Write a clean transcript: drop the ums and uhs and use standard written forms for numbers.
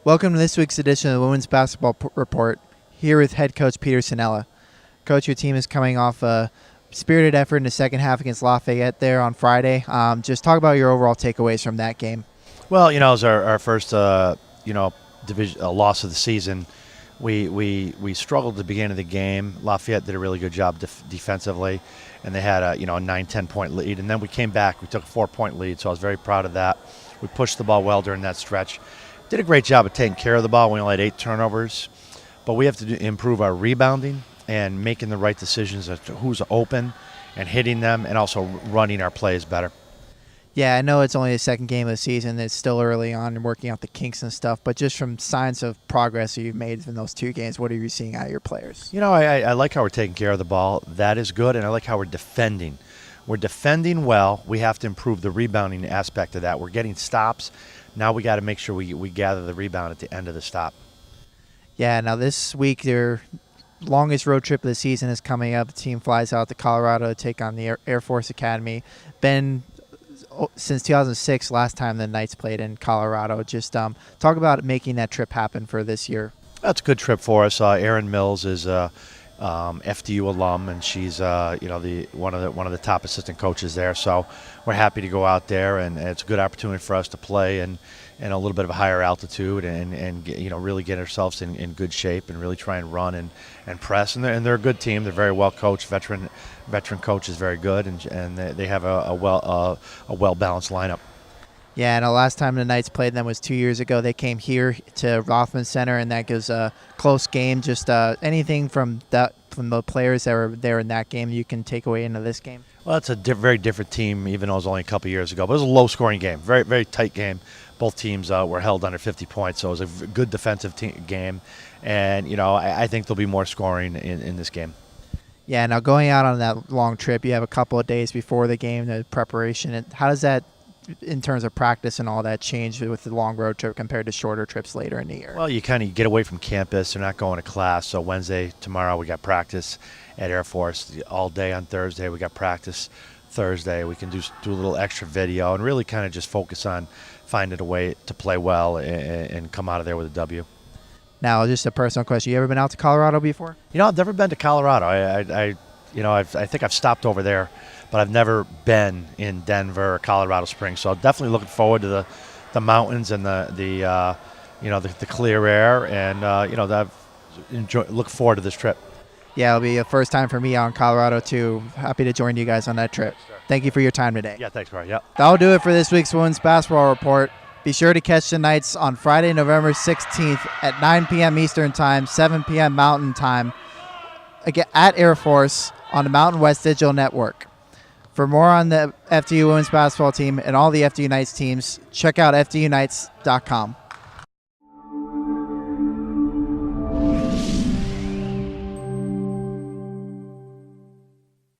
Welcome to this week's edition of the Women's Basketball Report, here with head coach Peter Cinella. Coach, your team is coming off a spirited effort in the second half against Lafayette there on Friday. Just talk about your overall takeaways from that game. Well, it was our first, division loss of the season. We struggled at the beginning of the game. Lafayette did a really good job defensively, and they had a 9-10 point lead. And then we came back. We took a 4-point lead, so I was very proud of that. We pushed the ball well during that stretch. Did a great job of taking care of the ball. We only had 8 turnovers, but we have to improve our rebounding and making the right decisions as to who's open and hitting them, and also running our plays better. Yeah, I know it's only the second game of the season. It's still early on and working out the kinks and stuff, but just from signs of progress that you've made in those 2 games, what are you seeing out of your players? I like how we're taking care of the ball. That is good, and I like how we're defending. We're defending well. We have to improve the rebounding aspect of that. We're getting stops. Now we got to make sure we gather the rebound at the end of the stop. Yeah, now this week their longest road trip of the season is coming up. The team flies out to Colorado to take on the Air Force Academy. Been since 2006, last time the Knights played in Colorado. Just talk about making that trip happen for this year. That's a good trip for us. Erin Mills is FDU alum, and she's one of the top assistant coaches there. So we're happy to go out there, and it's a good opportunity for us to play in a little bit of a higher altitude and really get ourselves in good shape and really try and run and press. And they're a good team. They're very well coached. Veteran coach is very good, and they have a well balanced lineup. Yeah, and the last time the Knights played them was 2 years ago. They came here to Rothman Center, and that was a close game. Just anything from the players that were there in that game you can take away into this game? Well, it's a very different team, even though it was only a couple years ago. But it was a low-scoring game, very, very tight game. Both teams were held under 50 points, so it was a good defensive game. And, I think there'll be more scoring in this game. Yeah, now going out on that long trip, you have a couple of days before the game, the preparation. And how does that, in terms of practice and all that, change with the long road trip compared to shorter trips later in the year? Well, you kind of get away from campus. They're not going to class. So tomorrow we got practice at Air Force all day. On Thursday we got practice. Thursday we can do a little extra video and really kind of just focus on finding a way to play well and come out of there with a W. Now, just a personal question. You ever been out to Colorado before? I've never been to Colorado. I think I've stopped over there, but I've never been in Denver or Colorado Springs. So I'm definitely looking forward to the mountains and the clear air, and look forward to this trip. Yeah, it'll be a first time for me out in Colorado too. Happy to join you guys on that trip. Sure. Thank you for your time today. Yeah, thanks, Corey. Yeah. That'll do it for this week's Women's Basketball Report. Be sure to catch the Knights on Friday, November 16th at 9 p.m. Eastern Time, 7 p.m. Mountain Time, again at Air Force on the Mountain West Digital Network. For more on the FDU Women's Basketball team and all the FDU Knights teams, check out fduknights.com.